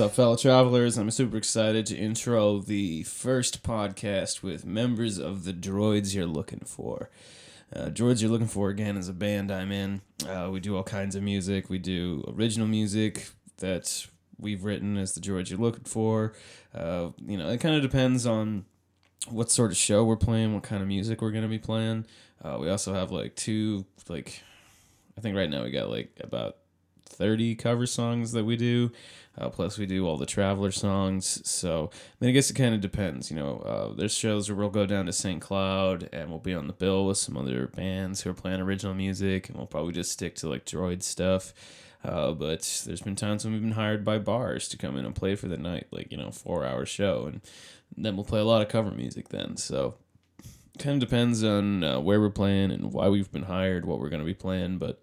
What's up, fellow travelers? I'm super excited to intro the first podcast with members of the Droidz You're Looking For. Droidz You're Looking For, again, is a band I'm in. We do all kinds of music. We do original music that we've written as the Droidz You're Looking For. It kind of depends on what sort of show we're playing, what kind of music we're going to be playing. We also have I think right now we got about 30 cover songs that we do. Plus we do all the Traveler songs. So I guess it kind of depends. There's shows where we'll go down to St. Cloud and we'll be on the bill with some other bands who are playing original music, and we'll probably just stick to Droid stuff. But there's been times when we've been hired by bars to come in and play for the night, 4-hour show, and then we'll play a lot of cover music then. So kind of depends on where we're playing and why we've been hired, what we're going to be playing. But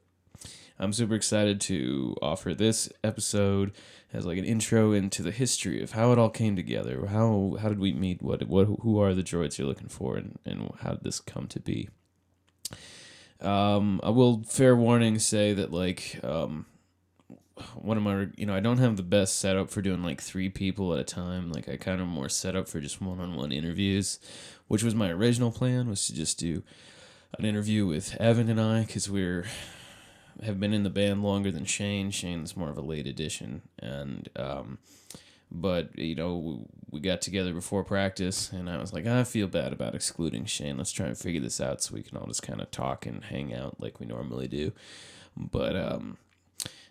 I'm super excited to offer this episode as an intro into the history of how it all came together. How did we meet? Who are the Droids You're Looking For, and how did this come to be? I will, fair warning, say that I don't have the best setup for doing 3 people at a time. I kind of more set up for just one-on-one interviews, which was my original plan, was to just do an interview with Evan and I, because have been in the band longer than Shane. Shane's more of a late addition, and but we got together before practice, and I was like, I feel bad about excluding Shane. Let's try and figure this out so we can all just kind of talk and hang out like we normally do. But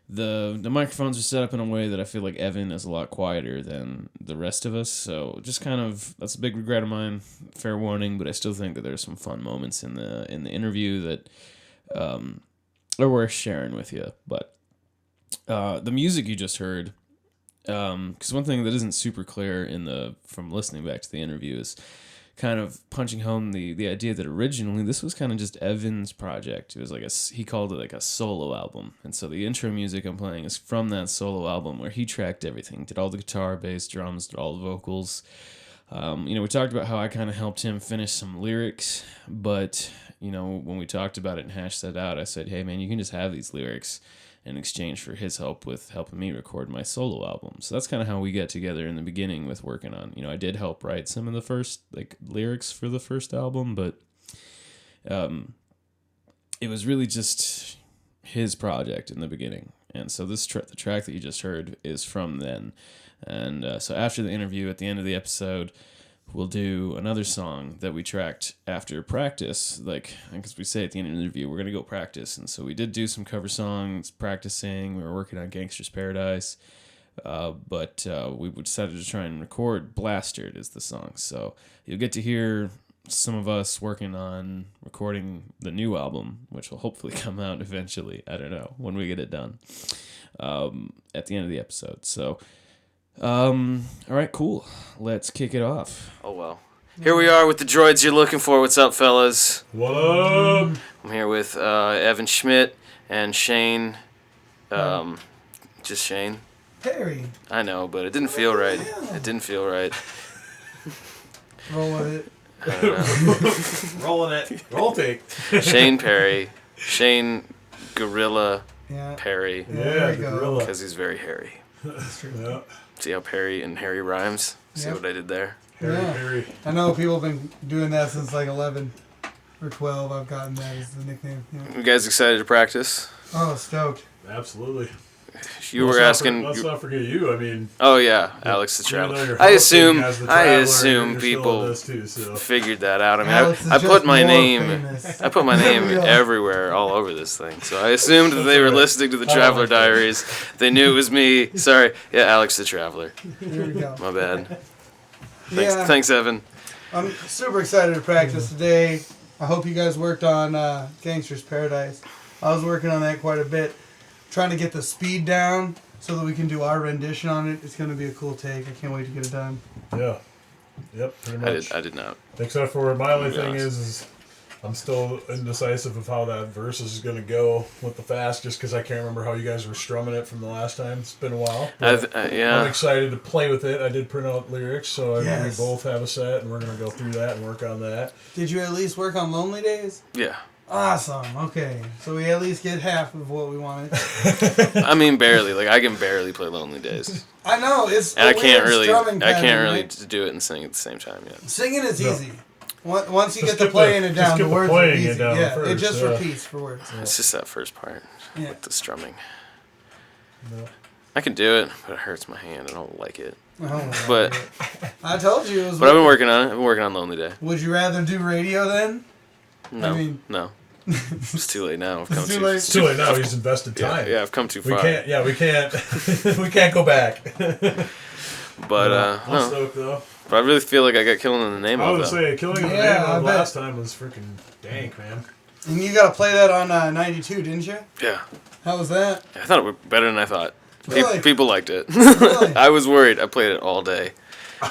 the microphones are set up in a way that I feel like Evan is a lot quieter than the rest of us, so just that's a big regret of mine. Fair warning, but I still think that there's some fun moments in the interview that are worth sharing with you. But the music you just heard, because one thing that isn't super clear from listening back to the interview is kind of punching home the idea that originally this was kind of just Evan's project. It was he called it a solo album, and so the intro music I'm playing is from that solo album where he tracked everything, did all the guitar, bass, drums, did all the vocals. We talked about how I kind of helped him finish some lyrics, but when we talked about it and hashed that out, I said, hey man, you can just have these lyrics in exchange for his help with helping me record my solo album. So that's kind of how we got together in the beginning with working on, I did help write some of the first lyrics for the first album, but it was really just his project in the beginning. And so the track that you just heard is from then. And so after the interview, at the end of the episode, we'll do another song that we tracked after practice, because we say at the end of the interview, we're going to go practice. And so we did do some cover songs, practicing. We were working on Gangster's Paradise, but we decided to try and record Blastered as the song. So you'll get to hear some of us working on recording the new album, which will hopefully come out eventually. I don't know, when we get it done, at the end of the episode. So all right, cool. Let's kick it off. Oh, well. Here we are with the Droids You're Looking For. What's up, fellas? What up? I'm here with Evan Schmidt and Shane. Just Shane. Perry. I know, but it didn't feel right. It didn't feel right. Roll with it. I don't know. Rolling it. Roll take. Shane Perry. Shane Gorilla Yeah. Perry. Yeah, there we go. gorilla. Because he's very hairy. That's true. Yeah. See how Perry and Harry rhymes? See Yep. what I did there? Harry. I know people have been doing that since 11 or 12. I've gotten that as the nickname. Yeah. You guys excited to practice? Oh, stoked. Absolutely. You were asking. Let's not forget you. I mean. Oh yeah, Alex the even though Traveler. you're I hosting as the Traveler, assume you're still in people this too, so. figured that out. I mean, Alex is I just put my more name. famous. I put my name Yeah. everywhere, all over this thing. So I assumed that they were listening to the Traveler like that. Diaries. They knew it was me. Sorry, yeah, Alex the Traveler. There we go. My bad. Yeah, Thanks, Evan. I'm super excited to practice today. I hope you guys worked on Gangster's Paradise. I was working on that quite a bit, trying to get the speed down so that we can do our rendition on it. It's going to be a cool take. I can't wait to get it done. Yeah. Yep, pretty much. I did not. Except for my only Yeah. thing is I'm still indecisive of how that verse is going to go with the fast, just because I can't remember how you guys were strumming it from the last time. It's been a while. But I'm Yeah. excited to play with it. I did print out lyrics, so Yes. we both have a set, and we're going to go through that and work on that. Did you at least work on Lonely Days? Yeah. Awesome. Okay, so we at least get half of what we wanted. I mean, barely. Like I can barely play Lonely Days, I know it's. and I can't really do it and sing at the same time yet. Singing is No. easy. Once you Just get the get playing the- it just down, get the the words are playing easy. it down Yeah, it first, just yeah. repeats for words. It's just that first part Yeah. with the strumming. No. I can do it, but it hurts my hand. I don't like it. Oh, But I told you it was. but I've been working on it. I've been working on Lonely Day. Would you rather do radio then? No, mean- no. It's too late now. I've come It's too late. It's too late now. He's invested Yeah, time. yeah, I've come too We far. can't. Yeah, we can't. We can't go back. But I'm no. stoked though. But I really feel like I got Killing in the Name I of was though. gonna say killing in the Yeah, name I of bet. last time was freaking dank, man. And you got to play that on 92, didn't you? Yeah, How was that? I thought it was better than I thought. Really? People liked it. Really? I was worried. I played it all day.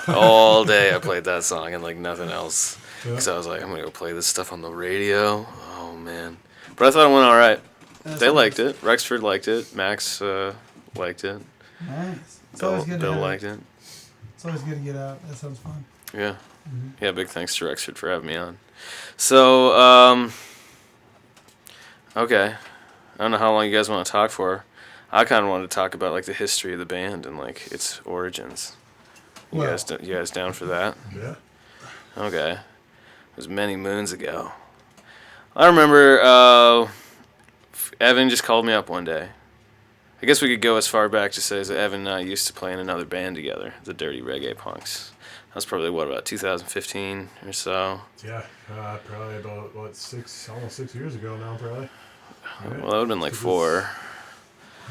All day I played that song and like nothing else. Yeah. So I was like, I'm gonna go play this stuff on the radio. Oh man! But I thought it went all right. That's They nice. liked it. Rexford liked it. Max liked it. Nice. It's always good to Bill have- liked it. It's always good to get out. That sounds fun. Yeah. Yeah, big thanks to Rexford for having me on. So, okay. I don't know how long you guys want to talk for. I kind of wanted to talk about like the history of the band and like its origins. You Well- you guys down for that? Yeah. Okay. It was many moons ago. I remember Evan just called me up one day. I guess we could go as far back to say that Evan and I used to play in another band together, the Dirty Reggae Punks. That was probably, what, about 2015 or so? Yeah. Probably about almost 6 years ago now, probably. Right? Well, that would have been like 4.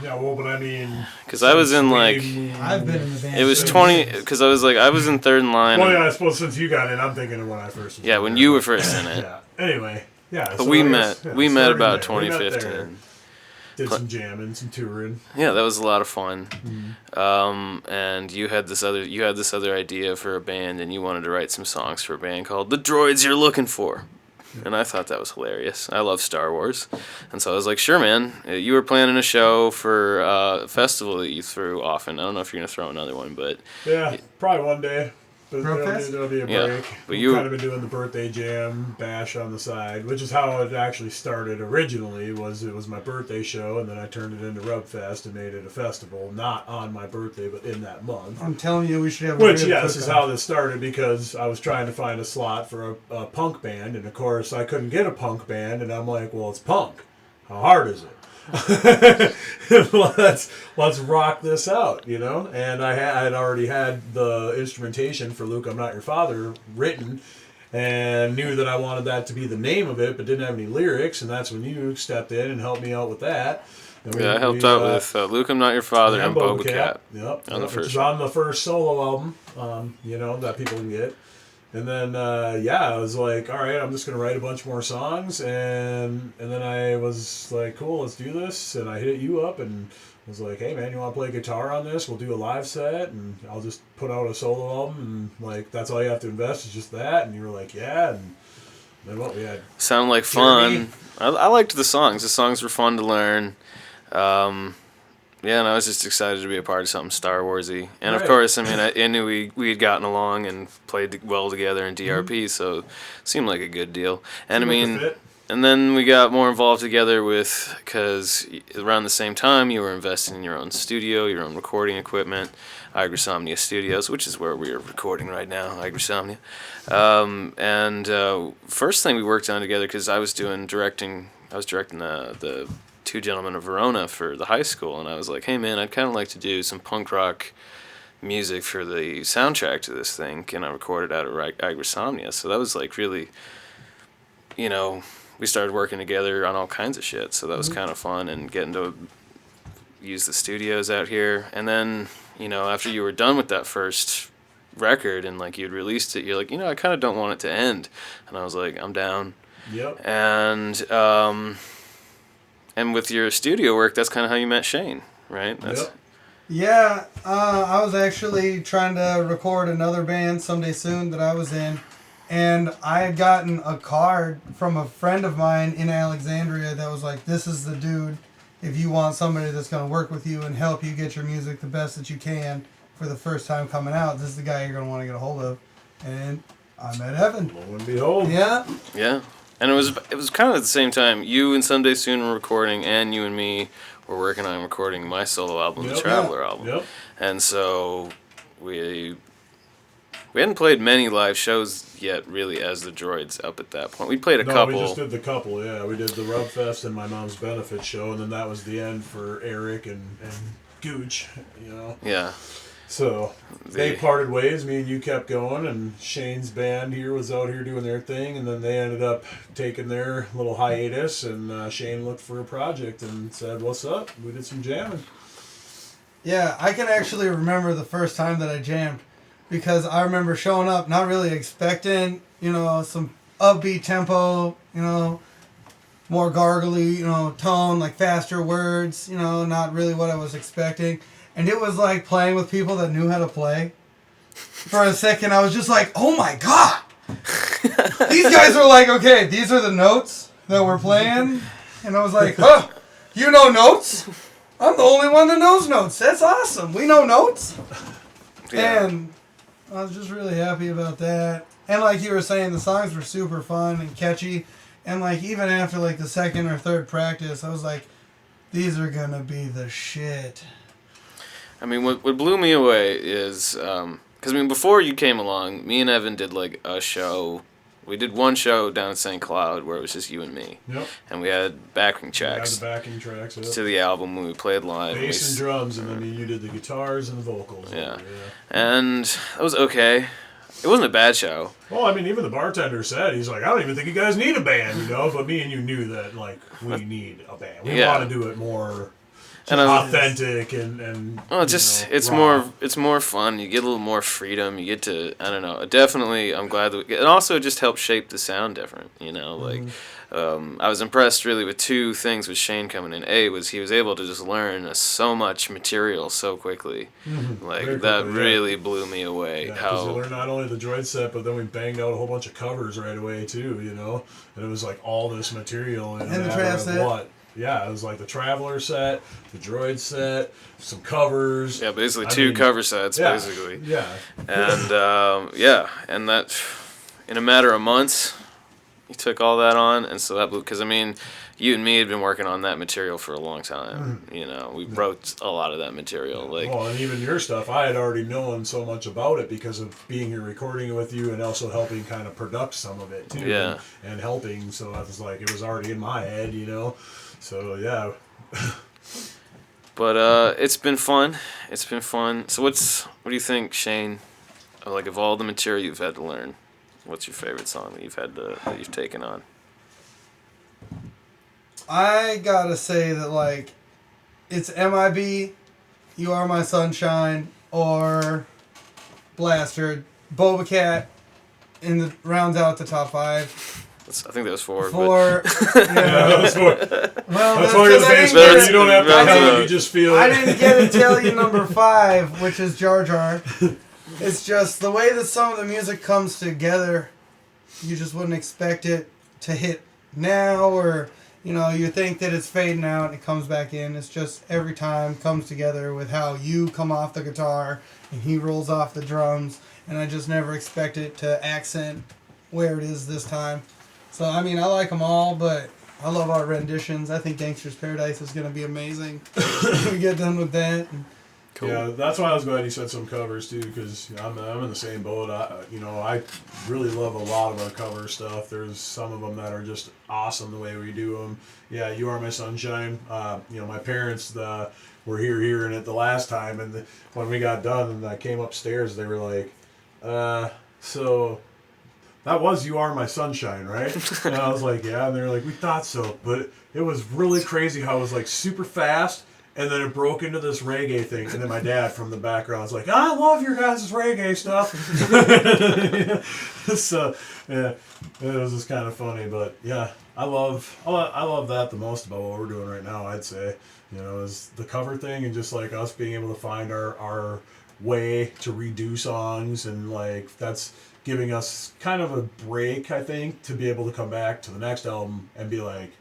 Yeah. Well, but I mean. Because I was in like, I've been in the band. it was for 20, years. because I was in third in line. Well, yeah. I suppose since you got in, I'm thinking of when I first. Was Yeah, in when there, you but- were first in it. Yeah. Anyway. Yeah. But so we I met, guess, yeah, we met started about there. We met there. 2015. Did some jamming, some touring. Yeah, that was a lot of fun. Mm-hmm. And you had this other idea for a band, and you wanted to write some songs for a band called The Droidz You're Looking For. And I thought that was hilarious. I love Star Wars. And so I was like, sure, man. You were planning a show for a festival that you threw often. I don't know if you're going to throw another one, but Yeah, probably one day. But Brofest? there'll be a Yeah, break. but We've you- kind of been doing the birthday jam bash on the side, which is how it actually started originally. It was my birthday show, and then I turned it into Rubfest and made it a festival, not on my birthday, but in that month. I'm telling you, we should have. Which, real yeah, this is cook-off. how this started because I was trying to find a slot for a punk band, and of course I couldn't get a punk band, and I'm like, well, it's punk. How hard is it? let's rock this out, you know. And I had already had the instrumentation for "Luke, I'm Not Your Father" written, and knew that I wanted that to be the name of it, but didn't have any lyrics. And that's when you stepped in and helped me out with that. And yeah, I helped out with Luke, I'm Not Your Father, and Boba Cat. Yep, on the which first is one. on the first solo album, you know, that people can get. And then, I was like, all right, I'm just going to write a bunch more songs. And then I was like, cool, let's do this. And I hit you up and was like, hey, man, you want to play guitar on this? We'll do a live set, and I'll just put out a solo album. And, like, that's all you have to invest is just that. And you were like, yeah. And then what we had. Sound like Jeremy. fun. I liked the songs. The songs were fun to learn. Yeah, and I was just excited to be a part of something Star Warsy. And of Right. course, I mean, I knew we had gotten along and played well together in DRP, so it seemed like a good deal. And I Seemed like a mean, fit. and then we got more involved together because around the same time you were investing in your own studio, your own recording equipment, Agrisomnia Studios, which is where we are recording right now, Agrisomnia. First thing we worked on together, because I was directing the Two Gentlemen of Verona for the high school, and I was like, hey man, I'd kind of like to do some punk rock music for the soundtrack to this thing. Can I record it out at Agrisomnia? So that was like really, you know, we started working together on all kinds of shit, so that was kind of fun, and getting to use the studios out here. And then, you know, after you were done with that first record and like you'd released it, you're like, you know, I kind of don't want it to end. And I was like, I'm down. Yep. And with your studio work, that's kind of how you met Shane, right? Yep. Yeah, I was actually trying to record another band someday soon that I was in, and I had gotten a card from a friend of mine in Alexandria that was like, this is the dude, if you want somebody that's going to work with you and help you get your music the best that you can for the first time coming out, this is the guy you're going to want to get a hold of. And I met Evan. Lo and behold. Yeah. Yeah. And it was kind of at the same time. You and Someday Soon were recording, and you and me were working on recording my solo album, the Traveler album. Yep. And so we hadn't played many live shows yet, really, as the Droidz up at that point. We played a couple. We just did the couple, yeah. We did the Rub Fest and my mom's benefit show, and then that was the end for Eric and Gooch, you know. Yeah. So they parted ways. Me and you kept going, and Shane's band here was out here doing their thing, and then they ended up taking their little hiatus, and Shane looked for a project and said, "What's up?" We did some jamming. Yeah, I can actually remember the first time that I jammed. Because I remember showing up, not really expecting, you know, some upbeat tempo, you know, more gargly, you know, tone, like faster words, you know, not really what I was expecting. And it was like playing with people that knew how to play. For a second, I was just like, oh my God! These guys are like, okay, these are the notes that we're playing. And I was like, huh, you know notes? I'm the only one that knows notes. That's awesome. We know notes. Yeah. And I was just really happy about that. And like you were saying, the songs were super fun and catchy. And like even after like the second or third practice, I was like, these are going to be the shit. I mean, what blew me away is, because I mean, before you came along, me and Evan did like a show. We did one show down at St. Cloud where it was just you and me. Yep. And we had backing tracks. We had the backing tracks, yep. To the album when we played live. Bass and drums, and then you did the guitars and the vocals. Yeah. And that was okay. It wasn't a bad show. Well, I mean, even the bartender said, he's like, I don't even think you guys need a band, you know? But me and you knew that, like, we need a band. We want to do it more authentic and well, it's raw. it's more fun. You get a little more freedom. You get to, I don't know. Definitely, I'm glad that it also just helped shape the sound different. You know, like I was impressed really with two things with Shane coming in. A was he was able to just learn so much material so quickly. Like Very that quickly, really blew me away. Yeah, how because you learned not only the Droid set, but then we banged out a whole bunch of covers right away too. You know, and it was like all this material in a And the matter Trav of set. what. Yeah, it was like the Traveler set, the Droid set, some covers. Yeah, basically two cover sets, basically. Yeah. And and that in a matter of months, you took all that on, and so that blew. Because I mean, you and me had been working on that material for a long time. You know, we wrote a lot of that material. Like, well, and even your stuff, I had already known so much about it because of being here recording it with you, and also helping kind of produce some of it too. Yeah. And helping, so I was like, it was already in my head, you know. So yeah. But it's been fun. It's been fun. So what do you think, Shane? Like of all the material you've had to learn, what's your favorite song that you've taken on? I gotta say that like, it's MIB, You Are My Sunshine, or Blaster. Boba Cat rounds out the top 5. I think that was 4. Yeah, that's four. Well, That's why you're the bass player. You don't have to tell it. You just feel it. I didn't get to tell you number 5, which is Jar Jar. It's just the way that some of the music comes together. You just wouldn't expect it to hit now, or you know, you think that it's fading out and it comes back in. It's just every time comes together with how you come off the guitar and he rolls off the drums, and I just never expect it to accent where it is this time. So, I mean, I like them all, but I love our renditions. I think Gangster's Paradise is going to be amazing when we get done with that. Cool. Yeah, that's why I was glad you said some covers too, because I'm in the same boat. I really love a lot of our cover stuff. There's some of them that are just awesome the way we do them. Yeah, You Are My Sunshine. My parents were here hearing it the last time, and when we got done and I came upstairs, they were like, so that was You Are My Sunshine, right? And I was like, yeah. And they were like, we thought so. But it was really crazy how it was like super fast, and then it broke into this reggae thing. And then my dad from the background was like, I love your guys' reggae stuff. So, yeah, it was just kind of funny. But, yeah, I love that the most about what we're doing right now, I'd say. You know, is the cover thing, and just like us being able to find our way to redo songs, and like that's giving us kind of a break, I think, to be able to come back to the next album and be like,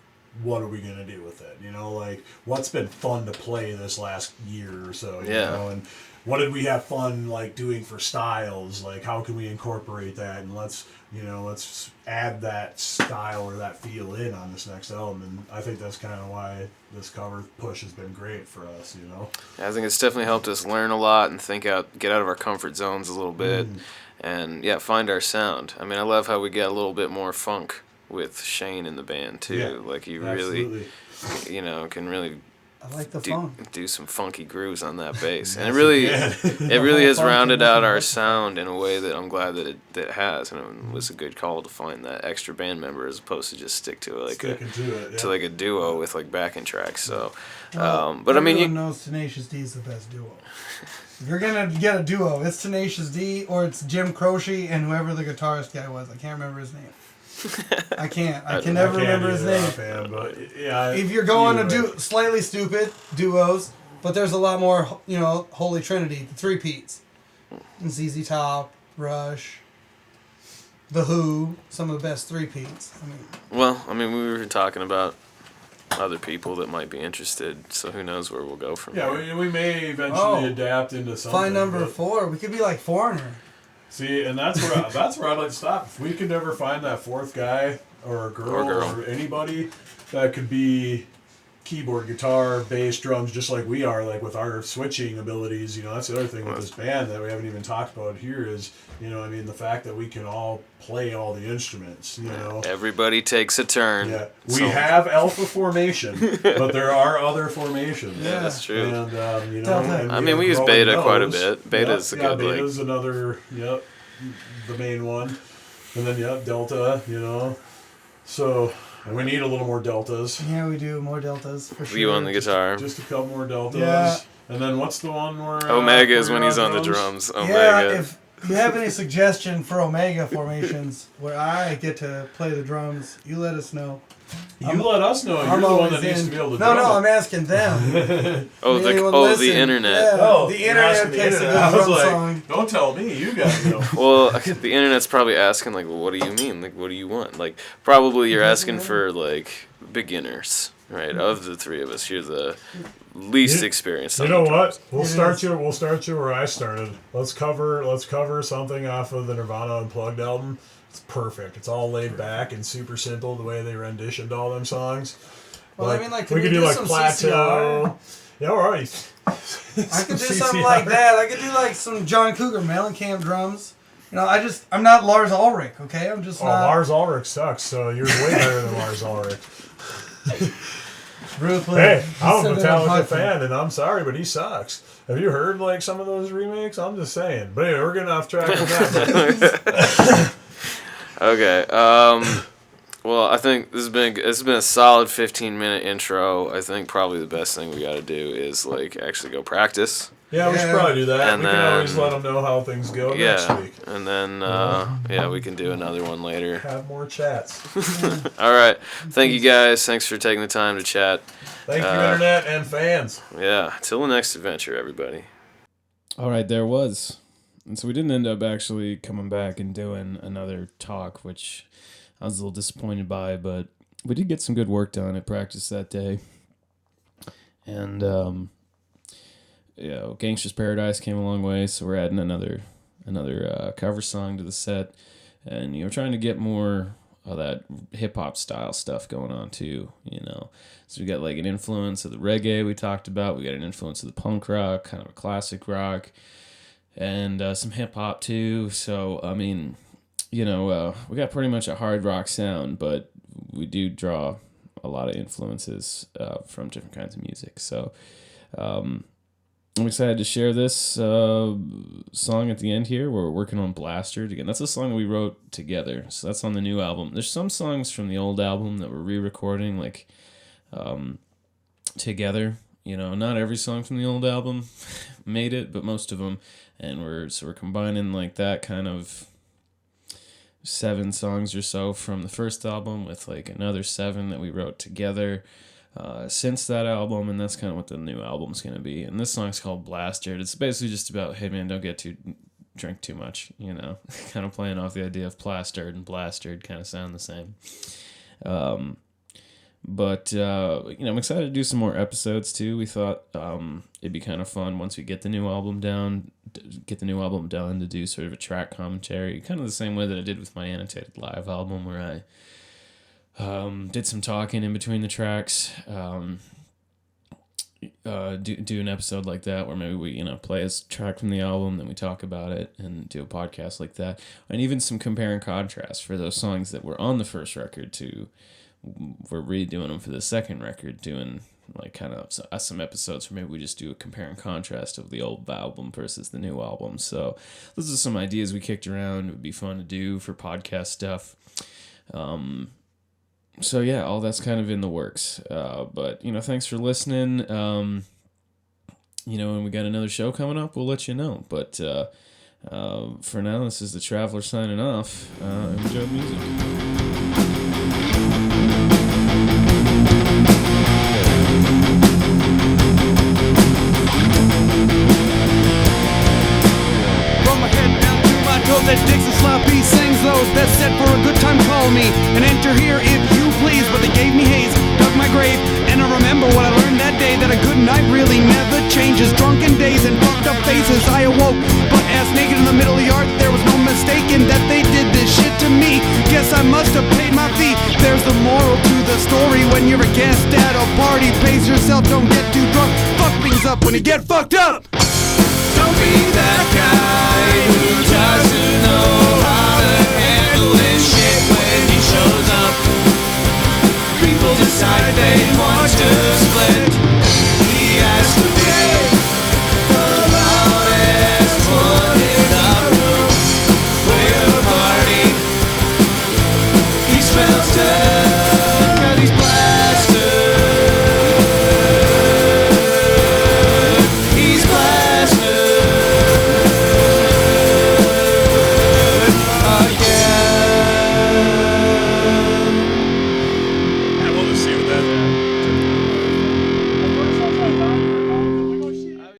what are we going to do with it? You know, like, what's been fun to play this last year or so, you know? And what did we have fun like doing for styles? Like how can we incorporate that, and let's add that style or that feel in on this next album. And I think that's kind of why this cover push has been great for us, you know. I think it's definitely helped us learn a lot and get out of our comfort zones a little bit, and find our sound. I mean, I love how we get a little bit more funk with Shane in the band too. Yeah, like you absolutely. really, can really I like the funk. do some funky grooves on that bass, and it really has Funk rounded and out nothing our but- sound in a way that I'm glad that it has, and it was a good call to find that extra band member as opposed to just stick to Sticking to it, yeah. to like a duo with like backing tracks. So, Well, but I mean, everyone knows Tenacious D is the best duo. If you're gonna get a duo, it's Tenacious D or it's Jim Croce and whoever the guitarist guy was. I can't remember his name. I can never remember his name. Offhand, but yeah, If you're going to either way. do slightly stupid duos, but there's a lot more, Holy Trinity, the three Pete's. ZZ Top, Rush, The Who, some of the best three Pete's. we were talking about other people that might be interested, so who knows where we'll go from here. Yeah, we may eventually adapt into something. Find number but- 4. We could be like Foreigner. See, and that's where I'd like to stop. If we could never find that fourth guy or girl or anybody that could be keyboard, guitar, bass, drums, just like we are, like with our switching abilities. That's the other thing with this band that we haven't even talked about here is, the fact that we can all play all the instruments. Everybody takes a turn. Yeah, we So- have alpha formation, but there are other formations. Yeah, that's true. And Delta. and we use growing beta quite a those. bit. Beta's a good, like- Beta's another. Yep, the main one, and then delta. So and we need a little more deltas. Yeah, we do more deltas for sure. You on the guitar. Just a couple more deltas. Yeah. And then what's the one where Omega is where when you're he's on the drums. Yeah, Omega. if you have any suggestion for Omega formations where I get to play the drums, you let us know. You let us know. You're the one that needs to be able to No, drum I'm it. asking them. Anyone the listen? internet. Yeah, the you're internet asking the takes a internet. good I was drum like, song. don't tell me. You guys know. Well, the internet's probably asking, like, well, what do you mean? Like, what do you want? Like, probably you're asking for, like, beginners, right? Of the three of us, you're the least experienced. You on know the drums. what? We'll start you where I started. Let's cover something off of the Nirvana Unplugged album. It's perfect. It's all laid back and super simple the way they renditioned all them songs. Well, can we could do do like some Plateau. CCR? Yeah, all right. I could do something like that. I could do like some John Cougar Mellencamp drums. I'm not Lars Ulrich, okay? I'm just not. Lars Ulrich sucks, so you're way better than Lars Ulrich. Ruthless. Hey, I'm a Send it on Metallica Hudson. fan, and I'm sorry, but he sucks. Have you heard like some of those remakes? I'm just saying. But anyway, we're getting off track with that. Okay. Well, I think this has been a solid 15-minute intro. I think probably the best thing we got to do is like actually go practice. Yeah, we should Yeah. probably do that. And We can always then- let them know how things go next Yeah, week. and then we can do another one later. Have more chats. All right. Thank you guys. Thanks for taking the time to chat. Thank you, Internet and fans. Yeah. Till the next adventure, everybody. All right, there was. And so we didn't end up actually coming back and doing another talk, which I was a little disappointed by, but we did get some good work done at practice that day. And, Gangster's Paradise came a long way, so we're adding another cover song to the set. And, trying to get more of that hip-hop style stuff going on, too, So we got, like, an influence of the reggae we talked about. We got an influence of the punk rock, kind of a classic rock. And some hip hop too. So, we got pretty much a hard rock sound, but we do draw a lot of influences from different kinds of music. So, I'm excited to share this song at the end here. We're working on Blastered again. That's a song that we wrote together. So that's on the new album. There's some songs from the old album that we're re-recording, like together. Not every song from the old album made it, but most of them. And we're combining like that kind of 7 songs or so from the first album with like another 7 that we wrote together since that album, and that's kind of what the new album's going to be. And this song's called Blastered. It's basically just about, hey man, don't drink too much, kind of playing off the idea of plastered and blastered kind of sound the same. But I'm excited to do some more episodes too. We thought it'd be kind of fun once we get the new album done, to do sort of a track commentary, kind of the same way that I did with my Annotated Live album, where I did some talking in between the tracks. Do an episode like that where maybe we play a track from the album, then we talk about it and do a podcast like that, and even some compare and contrast for those songs that were on the first record to we're redoing them for the second record, doing like kind of some episodes where maybe we just do a compare and contrast of the old album versus the new album. So those are some ideas we kicked around. It would be fun to do for podcast stuff. So yeah, all that's kind of in the works. But thanks for listening. When we got another show coming up, we'll let you know. But for now, this is the Traveler signing off. Enjoy the music. That Dixon sloppy sings those that said for a good time call me and enter here if you please, but they gave me haze, dug my grave, and I remember what I learned that day, that a good night really never changes. Drunken days and fucked up faces, I awoke but ass naked in the middle of the yard. There was no mistaking that they did this shit to me. Guess I must have paid my fee. There's the moral to the story: when you're a guest at a party, pace yourself, don't get too drunk, fuck things up when you get fucked up. Don't be that guy.